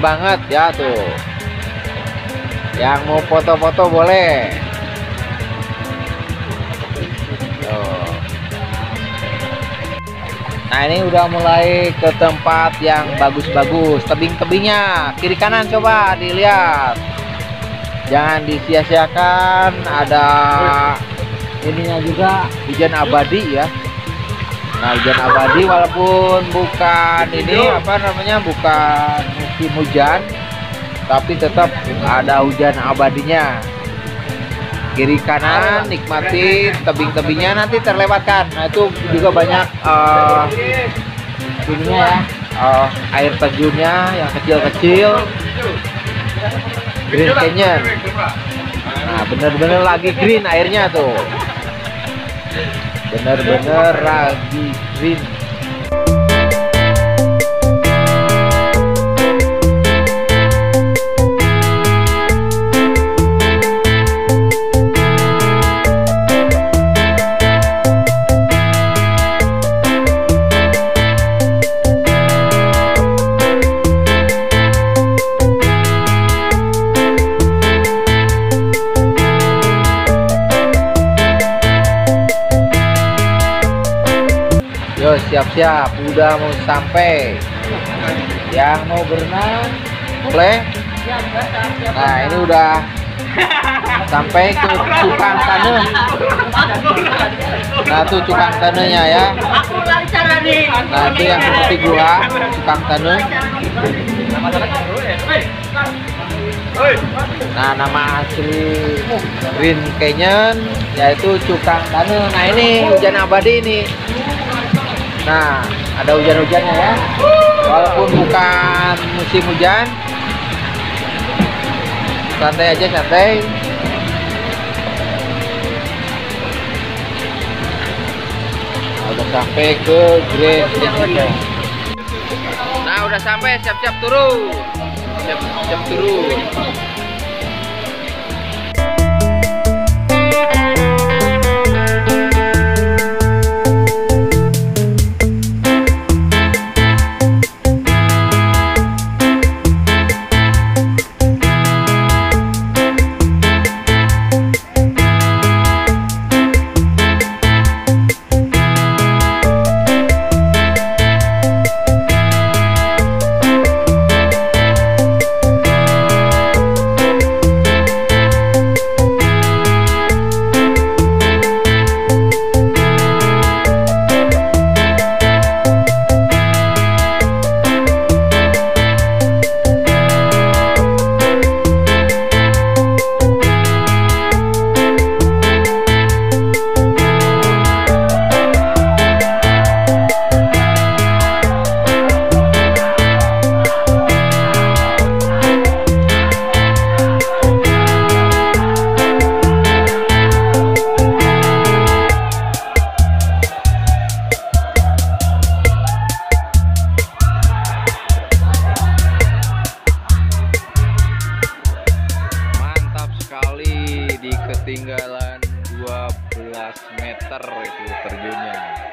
banget ya tuh. Yang mau foto-foto boleh. Tuh. Nah ini udah mulai ke tempat yang bagus-bagus. Tebing-tebingnya kiri kanan coba dilihat. Jangan disia-siakan. Ada ininya juga, hujan abadi ya. Nah hujan abadi walaupun bukan ini apa namanya, bukan musim hujan, tapi tetap ada hujan abadinya. Kiri kanan nikmati tebing-tebingnya, nanti terlewatkan. Nah itu juga banyak ininya ya, air terjunnya yang kecil-kecil, green canyon. Nah bener-bener lagi green airnya tuh, bener-bener lagi green. Yo siap-siap, udah mau sampai. Yang mau berenang boleh. Nah ini udah sampai ke cukang tanah. Nah tuh cukang tanahnya ya. Nah itu yang seperti gua, cukang tanah. Nah nama asli Green Canyon yaitu cukang tanah. Nah ini hujan abadi ini. Nah, ada hujan-hujannya ya. Walaupun bukan musim hujan, santai aja, santai. Nah, udah sampai ke Grand Canyon. Nah, udah sampai, siap-siap turun. Siap-siap turun. Ketinggalan 12 meter itu terjunnya.